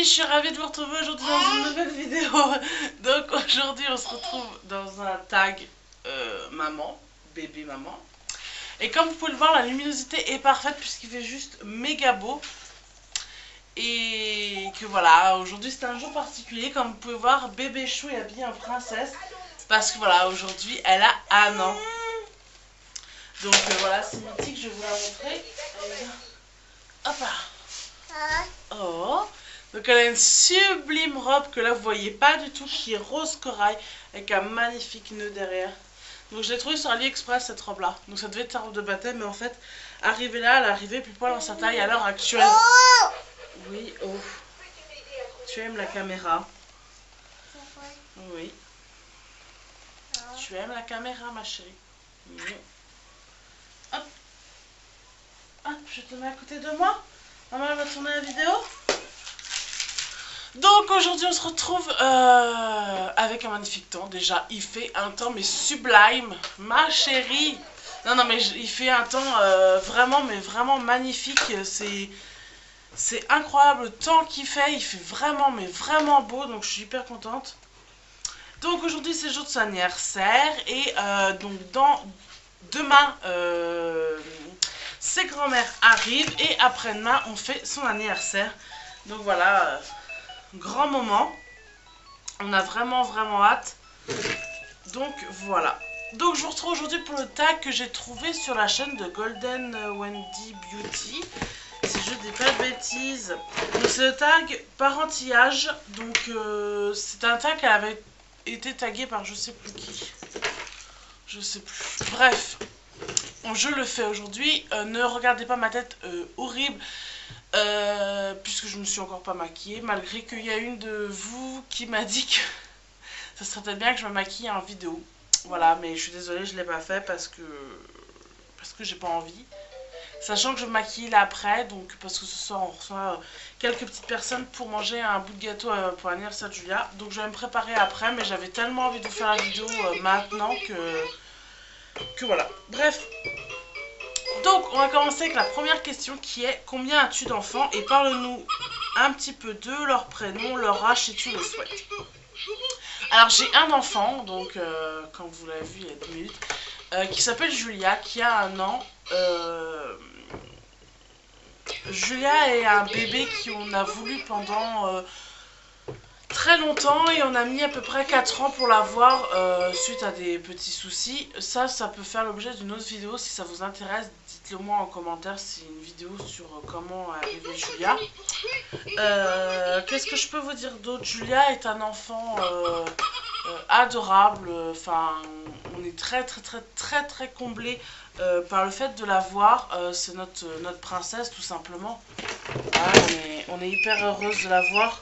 je suis ravie de vous retrouver aujourd'hui dans une nouvelle vidéo. Donc aujourd'hui on se retrouve dans un tag maman, bébé maman. Et comme vous pouvez le voir, la luminosité est parfaite puisqu'il fait juste méga beau. Et que voilà, aujourd'hui c'est un jour particulier. Comme vous pouvez voir, bébé Chou est habillé en princesse. Parce que voilà, aujourd'hui elle a un an. Donc voilà, c'est mythique, je vais vous la montrer. Hop là. Oh. Donc elle a une sublime robe que là vous voyez pas du tout, qui est rose corail avec un magnifique nœud derrière. Donc je l'ai trouvée sur AliExpress cette robe là. Donc ça devait être sa robe de baptême, mais en fait arrivée là, elle est arrivée plus poil dans sa taille à l'heure actuelle. Oui, oh. Tu aimes la caméra? Oui. Tu aimes la caméra ma chérie? Oui. Hop. Hop, je te mets à côté de moi. Maman va tourner la vidéo. Donc aujourd'hui on se retrouve avec un magnifique temps. Déjà il fait un temps mais sublime, ma chérie. Non mais il fait un temps vraiment mais vraiment magnifique. C'est incroyable le temps qu'il fait. Il fait vraiment mais vraiment beau, donc je suis hyper contente. Donc aujourd'hui c'est le jour de son anniversaire. Et donc demain ses grands-mères arrivent. Et après-demain on fait son anniversaire. Donc voilà, grand moment. On a vraiment hâte. Donc voilà. Donc je vous retrouve aujourd'hui pour le tag que j'ai trouvé sur la chaîne de Golden Wendy Beauty. Si je dis pas de bêtises. Donc c'est le tag parentillage. Donc c'est un tag qui avait été tagué par je sais plus qui. Je sais plus. Bref. Je le fais aujourd'hui. Ne regardez pas ma tête horrible. Puisque je me suis encore pas maquillée, malgré qu'il y a une de vous qui m'a dit que ça serait peut-être bien que je me maquille en vidéo. Voilà, mais je suis désolée, je l'ai pas fait parce que j'ai pas envie. Sachant que je me maquille là après, donc parce que ce soir on reçoit quelques petites personnes pour manger un bout de gâteau pour l'anniversaire de Julia. Donc je vais me préparer après, mais j'avais tellement envie de vous faire la vidéo maintenant que voilà. Bref. Donc on va commencer avec la première question qui est: combien as-tu d'enfants? Et parle-nous un petit peu de leur prénom, leur âge si tu le souhaites. Alors j'ai un enfant, donc comme vous l'avez vu il y a 2 minutes, qui s'appelle Julia, qui a 1 an. Julia est un bébé qu'on a voulu pendant très longtemps, et on a mis à peu près 4 ans pour l'avoir suite à des petits soucis. Ça peut faire l'objet d'une autre vidéo si ça vous intéresse. Dites-le moi en commentaire, c'est une vidéo sur comment arriver Julia. Qu'est-ce que je peux vous dire d'autre? Julia est un enfant adorable. Enfin, on est très comblé par le fait de l'avoir. C'est notre princesse tout simplement. Ouais, on est hyper heureuse de l'avoir.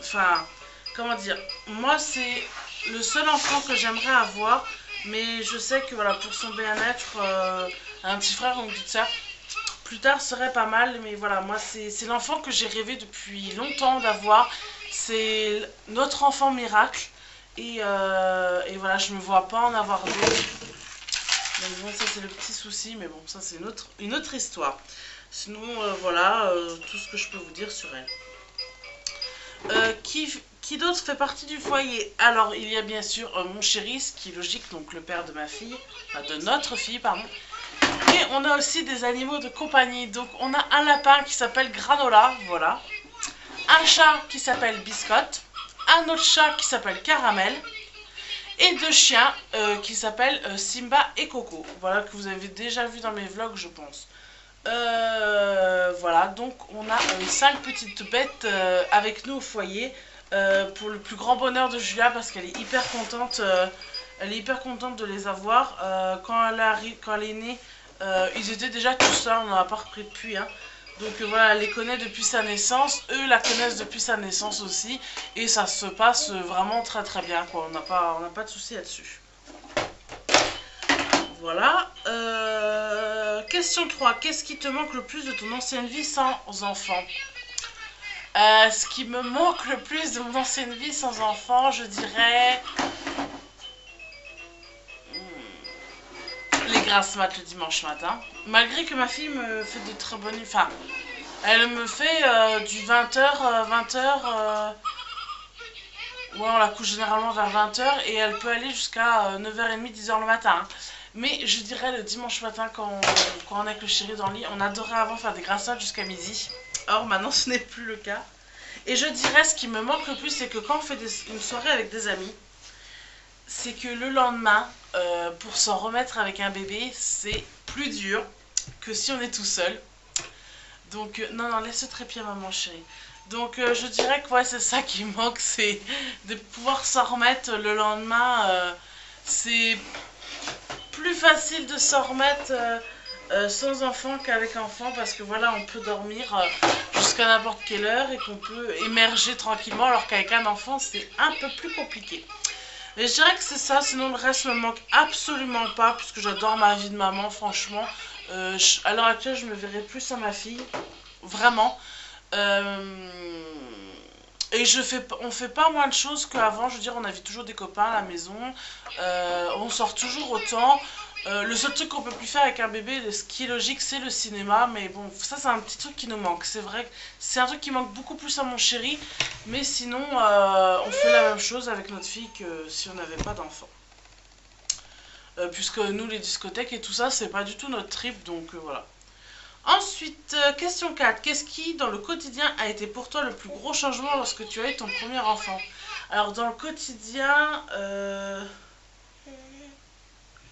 Enfin, comment dire, moi c'est le seul enfant que j'aimerais avoir, mais je sais que voilà, pour son bien-être, un petit frère ou une petite soeur plus tard serait pas mal. Mais voilà, moi c'est l'enfant que j'ai rêvé depuis longtemps d'avoir. C'est notre enfant miracle, et voilà, je me vois pas en avoir d'autres. Donc bon, ça c'est le petit souci, mais bon, ça c'est une autre histoire. Sinon, voilà, tout ce que je peux vous dire sur elle. Qui d'autre fait partie du foyer? Alors, il y a bien sûr mon chéri, ce qui est logique, donc le père de ma fille, enfin de notre fille, pardon. Et on a aussi des animaux de compagnie. Donc, on a un lapin qui s'appelle Granola, voilà. Un chat qui s'appelle Biscotte. Un autre chat qui s'appelle Caramel. Et 2 chiens qui s'appellent Simba et Coco. Voilà, que vous avez déjà vu dans mes vlogs, je pense. Voilà, donc on a 5 petites bêtes avec nous au foyer, pour le plus grand bonheur de Julia, parce qu'elle est hyper contente. Elle est hyper contente de les avoir. Quand elle est née, ils étaient déjà tous là, on n'en a pas repris depuis, hein. Donc voilà, elle les connaît depuis sa naissance, eux la connaissent depuis sa naissance aussi, et ça se passe vraiment très bien, quoi. On n'a pas de soucis là-dessus. Voilà. Question 3. Qu'est-ce qui te manque le plus de ton ancienne vie sans enfant? Ce qui me manque le plus de mon ancienne vie sans enfant, je dirais les grasses mat le dimanche matin. Malgré que ma fille me fait de très bonnes... Enfin, Elle me fait du 20h, 20h. Ouais, on la couche généralement vers 20h et elle peut aller jusqu'à 9h30, 10h le matin, hein. Mais je dirais le dimanche matin quand on est avec le chéri dans le lit, on adorait avant faire des grassades jusqu'à midi. Or maintenant ce n'est plus le cas. Et je dirais ce qui me manque le plus, c'est que quand on fait une soirée avec des amis, c'est que le lendemain, pour s'en remettre avec un bébé, c'est plus dur que si on est tout seul. Donc, non, non, laisse trépied, maman chérie. Donc, je dirais que ouais, c'est ça qui manque, c'est de pouvoir s'en remettre le lendemain. C'est plus facile de s'en remettre sans enfant qu'avec enfant parce que voilà, on peut dormir jusqu'à n'importe quelle heure et qu'on peut émerger tranquillement alors qu'avec un enfant, c'est un peu plus compliqué. Mais je dirais que c'est ça, sinon le reste me manque absolument pas puisque j'adore ma vie de maman, franchement. À l'heure actuelle, je me verrais plus sans ma fille, vraiment. Et on fait pas moins de choses qu'avant, je veux dire, on invite toujours des copains à la maison, on sort toujours autant. Le seul truc qu'on peut plus faire avec un bébé, ce qui est logique, c'est le cinéma, mais bon, ça c'est un petit truc qui nous manque. C'est vrai que c'est un truc qui manque beaucoup plus à mon chéri, mais sinon, on fait la même chose avec notre fille que si on n'avait pas d'enfant. Puisque nous, les discothèques et tout ça, c'est pas du tout notre trip, donc voilà. Ensuite, question 4. Qu'est-ce qui, dans le quotidien, a été pour toi le plus gros changement lorsque tu as eu ton premier enfant? Alors, dans le quotidien,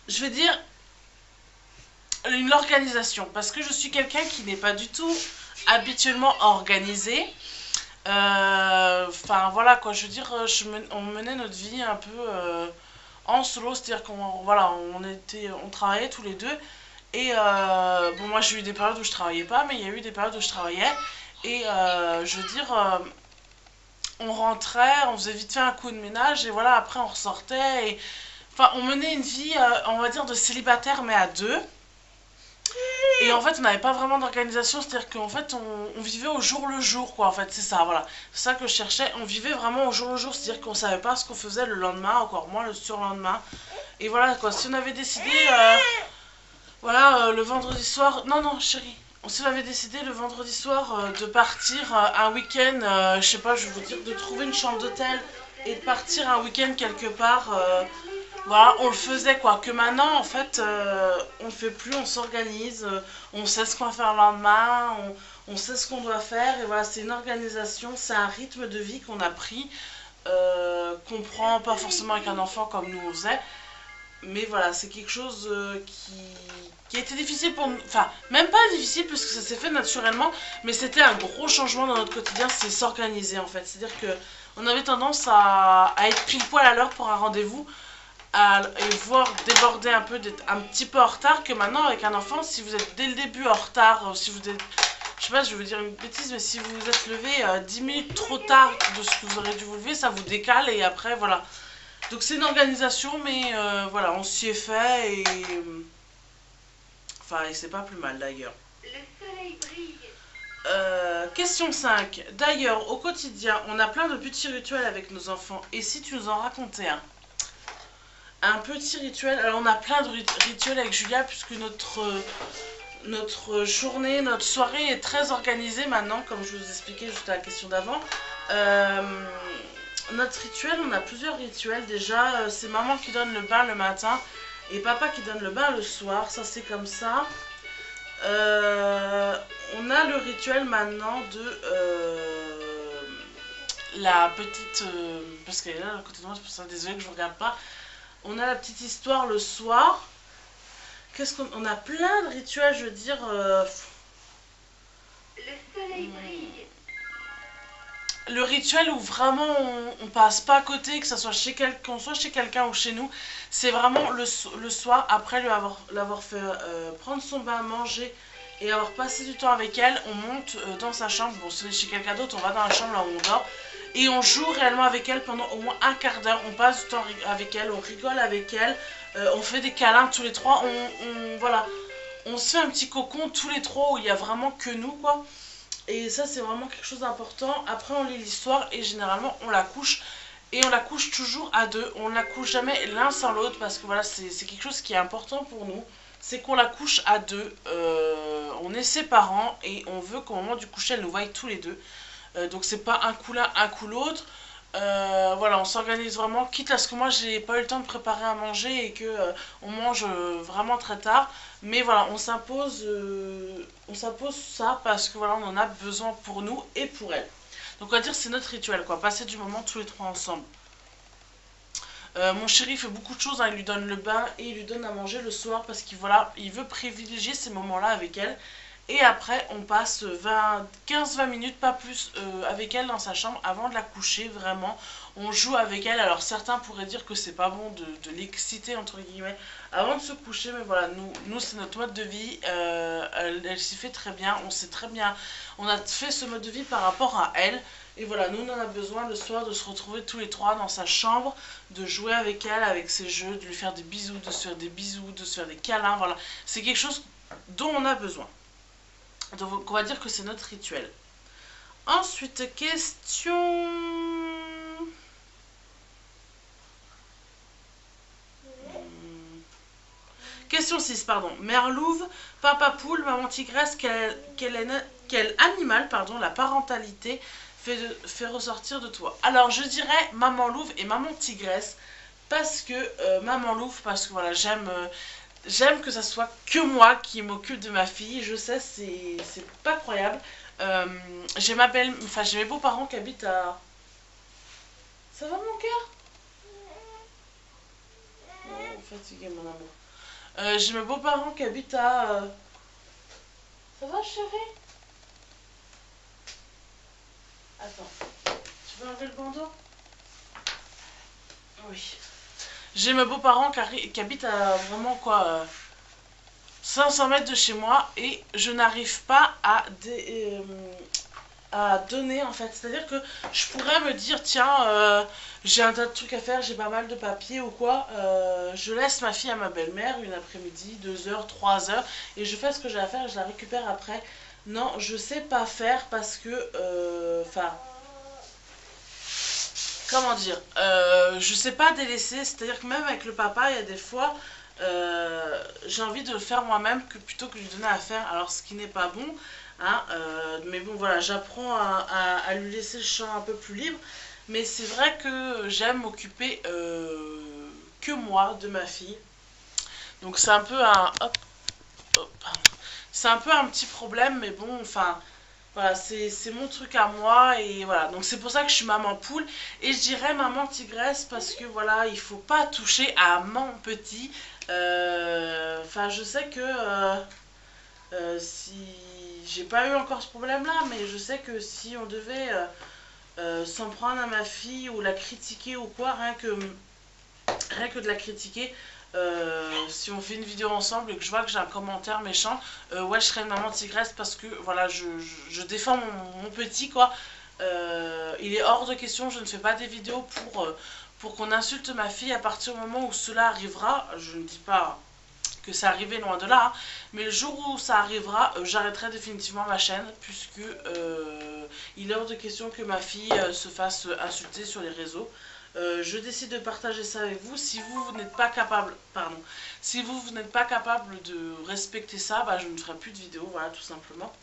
je vais dire l'organisation. Parce que je suis quelqu'un qui n'est pas du tout habituellement organisé. Enfin, voilà quoi. Je veux dire, on menait notre vie un peu en solo. C'est-à-dire qu'on voilà, on travaillait tous les deux. Et bon, moi j'ai eu des périodes où je travaillais pas, mais il y a eu des périodes où je travaillais. Et je veux dire, on rentrait, on faisait vite fait un coup de ménage, et voilà, après on ressortait. Et... Enfin, on menait une vie, on va dire, de célibataire, mais à deux. Et en fait, on n'avait pas vraiment d'organisation, c'est-à-dire qu'en fait, on vivait au jour le jour, quoi. En fait, c'est ça, voilà. C'est ça que je cherchais. On vivait vraiment au jour le jour, c'est-à-dire qu'on savait pas ce qu'on faisait le lendemain, encore moins le surlendemain. Et voilà, quoi. Si on avait décidé. Voilà, le vendredi soir... Non, non, chérie. On s'avait décidé le vendredi soir de partir un week-end, je sais pas, je vais vous dire, de trouver une chambre d'hôtel et de partir un week-end quelque part. Voilà, on le faisait quoi. Que maintenant, en fait, on le fait plus, on s'organise, on sait ce qu'on va faire le lendemain, on sait ce qu'on doit faire. Et voilà, c'est une organisation, c'est un rythme de vie qu'on a pris, qu'on prend pas forcément avec un enfant comme nous on faisait. Mais voilà, c'est quelque chose qui a été difficile pour nous. Enfin, même pas difficile parce que ça s'est fait naturellement, mais c'était un gros changement dans notre quotidien, c'est s'organiser en fait. C'est-à-dire que on avait tendance à être pile poil à l'heure pour un rendez-vous et voir déborder un peu, d'être un petit peu en retard. Que maintenant, avec un enfant, si vous êtes dès le début en retard, si vous êtes. Je sais pas, je vais vous dire une bêtise, mais si vous vous êtes levé 10 minutes trop tard de ce que vous aurez dû vous lever, ça vous décale et après, voilà. Donc c'est une organisation, mais voilà, on s'y est fait et... Enfin, et c'est pas plus mal d'ailleurs. Le soleil brille. Question 5. D'ailleurs, au quotidien, on a plein de petits rituels avec nos enfants. Et si tu nous en racontais un? Un petit rituel. Alors on a plein de rituels avec Julia puisque notre journée, notre soirée est très organisée maintenant, comme je vous expliquais juste à la question d'avant. Notre rituel, on a plusieurs rituels déjà. C'est maman qui donne le bain le matin et papa qui donne le bain le soir. Ça c'est comme ça. On a le rituel maintenant de la petite... parce qu'elle est là à côté de moi, c'est pour ça, désolée que je ne regarde pas. On a la petite histoire le soir. Qu'est-ce qu'on a plein de rituels, je veux dire. Le soleil brille. Le rituel où vraiment on passe pas à côté, que ça soit qu'on soit chez quelqu'un ou chez nous, c'est vraiment le soir, après l'avoir fait prendre son bain, manger et avoir passé du temps avec elle, on monte dans sa chambre. Bon, si on est chez quelqu'un d'autre, on va dans la chambre là où on dort. Et on joue réellement avec elle pendant au moins un quart d'heure. On passe du temps avec elle, on rigole avec elle, on fait des câlins tous les trois. Voilà, on se fait un petit cocon tous les trois où il n'y a vraiment que nous, quoi. Et ça, c'est vraiment quelque chose d'important. Après, on lit l'histoire et généralement, on la couche. Et on la couche toujours à deux. On ne la couche jamais l'un sans l'autre parce que voilà, c'est quelque chose qui est important pour nous. c'est qu'on la couche à deux. On est ses parents et on veut qu'au moment du coucher, elle nous voie tous les deux. Donc c'est pas un coup l'un, un coup l'autre. Voilà, on s'organise vraiment, quitte à ce que moi j'ai pas eu le temps de préparer à manger et que on mange vraiment très tard. Mais voilà, on s'impose ça parce que voilà, on en a besoin pour nous et pour elle. Donc on va dire c'est notre rituel quoi, passer du moment tous les trois ensemble. Mon chéri fait beaucoup de choses, hein, il lui donne le bain et il lui donne à manger le soir parce qu'il voilà, il veut privilégier ces moments-là avec elle. Et après, on passe 15-20 minutes, pas plus, avec elle dans sa chambre avant de la coucher, vraiment. On joue avec elle. Alors certains pourraient dire que c'est pas bon de l'exciter, entre guillemets, avant de se coucher. Mais voilà, nous c'est notre mode de vie. Elle s'y fait très bien. On sait très bien. On a fait ce mode de vie par rapport à elle. Et voilà, nous on en a besoin le soir de se retrouver tous les trois dans sa chambre, de jouer avec elle, avec ses jeux, de lui faire des bisous, de se faire des bisous, de se faire des câlins. Voilà, c'est quelque chose dont on a besoin. Donc on va dire que c'est notre rituel. Ensuite, question... Question 6, pardon. Mère louve, papa poule, maman tigresse, quel animal, pardon, la parentalité fait ressortir de toi? Alors je dirais maman louve et maman tigresse parce que maman louve, parce que voilà, j'aime que ça soit que moi qui m'occupe de ma fille. Je sais, c'est pas croyable. J'ai j'ai mes beaux-parents qui habitent à... Ça va mon cœur? Oh, fatigué mon amour. J'ai mes beaux-parents qui habitent à... Ça va chérie? Attends, tu veux enlever le bandeau? Oui. J'ai mes beaux-parents qui habitent à vraiment quoi... 500 mètres de chez moi et je n'arrive pas à donner en fait. C'est-à-dire que je pourrais me dire tiens, j'ai un tas de trucs à faire, j'ai pas mal de papiers ou quoi, je laisse ma fille à ma belle-mère une après-midi, 2 heures, 3 heures et je fais ce que j'ai à faire et je la récupère après. Non, je sais pas faire parce que, enfin, comment dire, je sais pas délaisser, c'est-à-dire que même avec le papa, il y a des fois, j'ai envie de le faire moi-même plutôt que de lui donner à faire, alors ce qui n'est pas bon, hein, mais bon voilà, j'apprends à lui laisser le champ un peu plus libre, mais c'est vrai que j'aime m'occuper que moi de ma fille, donc c'est un peu un, hop, hop, c'est un peu un petit problème, mais bon, enfin, voilà, c'est mon truc à moi et voilà. Donc c'est pour ça que je suis maman poule et je dirais maman tigresse parce que voilà, il faut pas toucher à mon petit. Enfin, je sais que si j'ai pas eu encore ce problème-là, mais je sais que si on devait s'en prendre à ma fille ou la critiquer ou quoi, rien que de la critiquer, si on fait une vidéo ensemble et que je vois que j'ai un commentaire méchant, ouais, je serais une maman tigresse parce que voilà, je défends mon petit quoi. Il est hors de question, je ne fais pas des vidéos pour qu'on insulte ma fille à partir du moment où cela arrivera. Je ne dis pas que ça arrivait loin de là, hein, mais le jour où ça arrivera, j'arrêterai définitivement ma chaîne puisque il est hors de question que ma fille se fasse insulter sur les réseaux. Je décide de partager ça avec vous. Si vous n'êtes pas capable, pardon, si vous n'êtes pas capable de respecter ça, bah, je ne ferai plus de vidéos, voilà, tout simplement.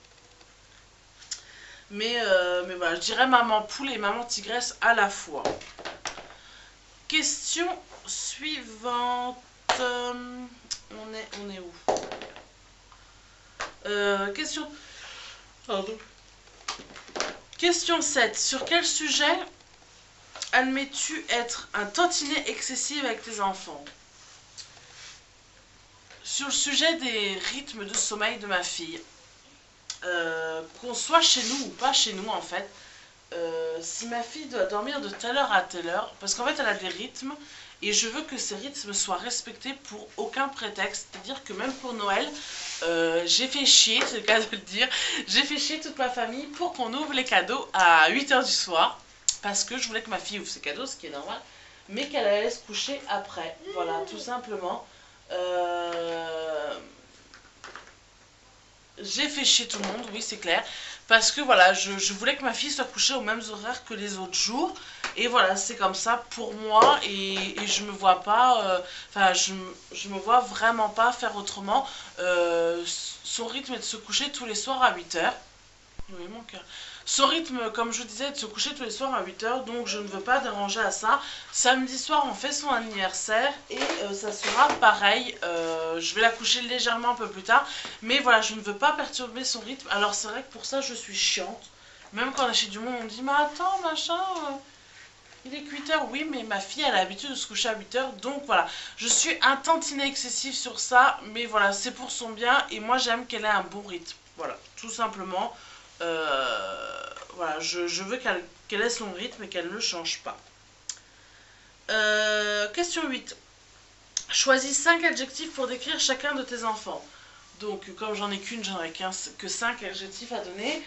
Mais voilà, je dirais maman poule et maman tigresse à la fois. Question suivante. On est où? Question... Pardon. Question 7. Sur quel sujet admets-tu être un tantinet excessif avec tes enfants? Sur le sujet des rythmes de sommeil de ma fille, qu'on soit chez nous ou pas chez nous en fait, si ma fille doit dormir de telle heure à telle heure, parce qu'en fait elle a des rythmes et je veux que ces rythmes soient respectés pour aucun prétexte, c'est-à-dire que même pour Noël, j'ai fait chier, c'est le cas de le dire, j'ai fait chier toute ma famille pour qu'on ouvre les cadeaux à 8 h du soir, parce que je voulais que ma fille ouvre ses cadeaux, ce qui est normal, mais qu'elle allait se coucher après, voilà, tout simplement. J'ai fait chier tout le monde, oui c'est clair, parce que voilà, je voulais que ma fille soit couchée aux mêmes horaires que les autres jours, Et voilà, c'est comme ça pour moi et je me vois pas, enfin je me vois vraiment pas faire autrement. Son rythme est de se coucher tous les soirs à 8h. Oui, mon cœur. Son rythme, comme je disais, est de se coucher tous les soirs à 8h, donc je ne veux pas déranger à ça. Samedi soir, on fait son anniversaire et ça sera pareil. Je vais la coucher légèrement un peu plus tard, mais voilà, je ne veux pas perturber son rythme. Alors c'est vrai que pour ça, je suis chiante. Même quand on est chez du monde, on dit, mais attends, machin, il est que 8h. Oui, mais ma fille, elle a l'habitude de se coucher à 8h, donc voilà. Je suis un tantinet excessif sur ça, mais voilà, c'est pour son bien et moi, j'aime qu'elle ait un bon rythme. Voilà, tout simplement. Voilà, je veux qu'elle ait son rythme et qu'elle ne change pas. Question 8. Choisis 5 adjectifs pour décrire chacun de tes enfants. Donc, comme j'en ai qu'une, j'en ai que 5 adjectifs à donner.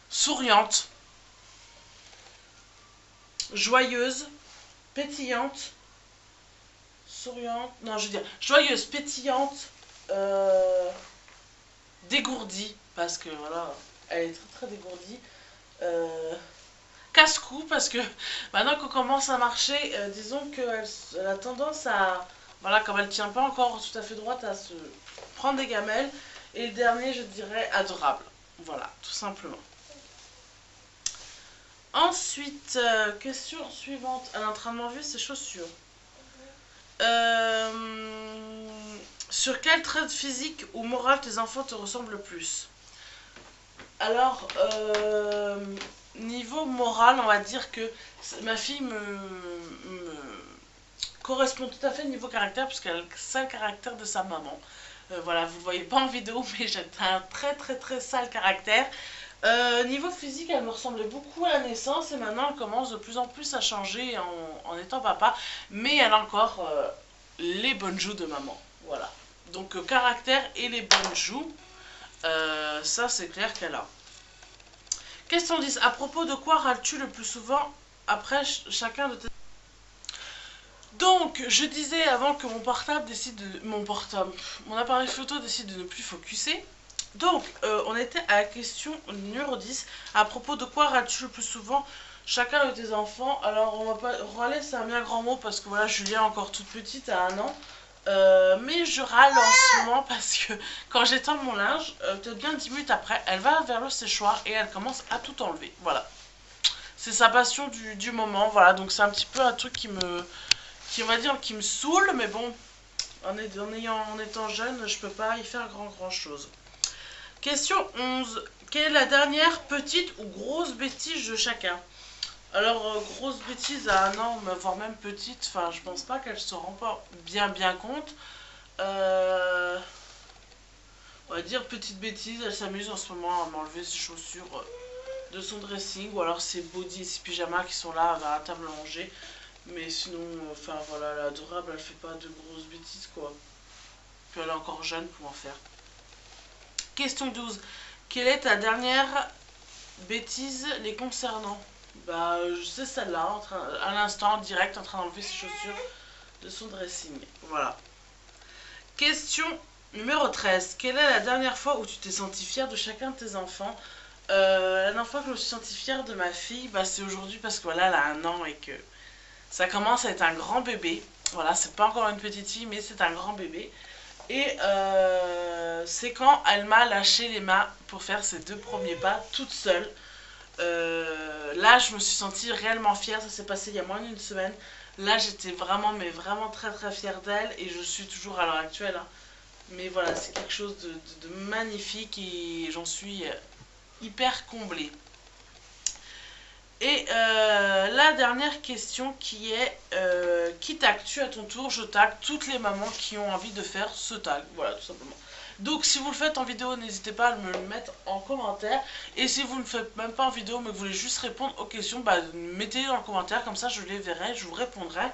Souriante, joyeuse, pétillante, souriante, non je veux dire joyeuse, pétillante, dégourdie, parce que voilà, elle est très très dégourdie, casse-cou, parce que maintenant qu'on commence à marcher, disons qu'elle a tendance à, voilà, comme elle tient pas encore tout à fait droite, à se prendre des gamelles, et le dernier je dirais adorable, voilà, tout simplement. Ensuite, question suivante. Elle est en train de m'enlever ses chaussures. Sur quel trait physique ou moral tes enfants te ressemblent le plus? Alors, niveau moral, on va dire que ma fille me correspond tout à fait niveau caractère, puisqu'elle a le sale caractère de sa maman. Voilà, vous ne voyez pas en vidéo, mais j'ai un très très très sale caractère. Niveau physique, elle me ressemblait beaucoup à la naissance et maintenant elle commence de plus en plus à changer en étant papa. Mais elle a encore les bonnes joues de maman. Voilà. Donc caractère et les bonnes joues, ça c'est clair qu'elle a. Question 10. À propos de quoi râles-tu le plus souvent après chacun de tes... Donc, je disais avant que mon portable décide de... Mon appareil photo décide de ne plus focuser. Donc, on était à la question numéro 10. À propos de quoi râles-tu le plus souvent chacun de tes enfants? Alors, on va pas... Râler, c'est un bien grand mot parce que voilà, Julia est encore toute petite, à 1 an. Mais je râle en ce moment parce que quand j'étends mon linge, peut-être bien 10 minutes après, elle va vers le séchoir et elle commence à tout enlever. Voilà. C'est sa passion du moment. Voilà, donc c'est un petit peu un truc qui on va dire, qui me saoule. Mais bon, en étant jeune, je peux pas y faire grand chose. Question 11. Quelle est la dernière petite ou grosse bêtise de chacun? Alors, grosse bêtise à 1 an, voire même petite, enfin, je pense pas qu'elle se rend pas bien compte. On va dire petite bêtise, elle s'amuse en ce moment à m'enlever ses chaussures de son dressing, ou alors ses bodys et ses pyjamas qui sont là à la table à manger. Mais sinon, enfin voilà, elle est adorable, elle fait pas de grosses bêtises quoi. Puis elle est encore jeune pour en faire. Question 12. Quelle est ta dernière bêtise les concernant? Bah, je sais celle-là, à l'instant, direct, en train d'enlever ses chaussures de son dressing. Voilà. Question numéro 13. Quelle est la dernière fois où tu t'es senti fière de chacun de tes enfants? La dernière fois que je me suis sentie fière de ma fille, bah, c'est aujourd'hui parce que voilà, elle a 1 an et que ça commence à être un grand bébé. Voilà, c'est pas encore une petite fille, mais c'est un grand bébé. Et c'est quand elle m'a lâché les mains pour faire ses 2 premiers pas toute seule. Là, je me suis sentie réellement fière. Ça s'est passé il y a moins d'1 semaine. Là, j'étais vraiment, mais vraiment très très fière d'elle. Et je suis toujours à l'heure actuelle. Hein. Mais voilà, c'est quelque chose de magnifique et j'en suis hyper comblée. Et la dernière question qui est qui tag-tu à ton tour? Je tag toutes les mamans qui ont envie de faire ce tag. Voilà, tout simplement. Donc si vous le faites en vidéo, n'hésitez pas à me le mettre en commentaire. Et si vous ne le faites même pas en vidéo, mais que vous voulez juste répondre aux questions, bah, mettez-les dans le commentaire, comme ça je les verrai, je vous répondrai.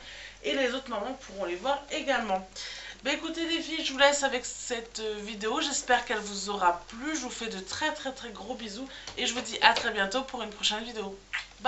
Et les autres mamans pourront les voir également. Bah écoutez les filles, je vous laisse avec cette vidéo. J'espère qu'elle vous aura plu. Je vous fais de très très très gros bisous. Et je vous dis à très bientôt pour une prochaine vidéo.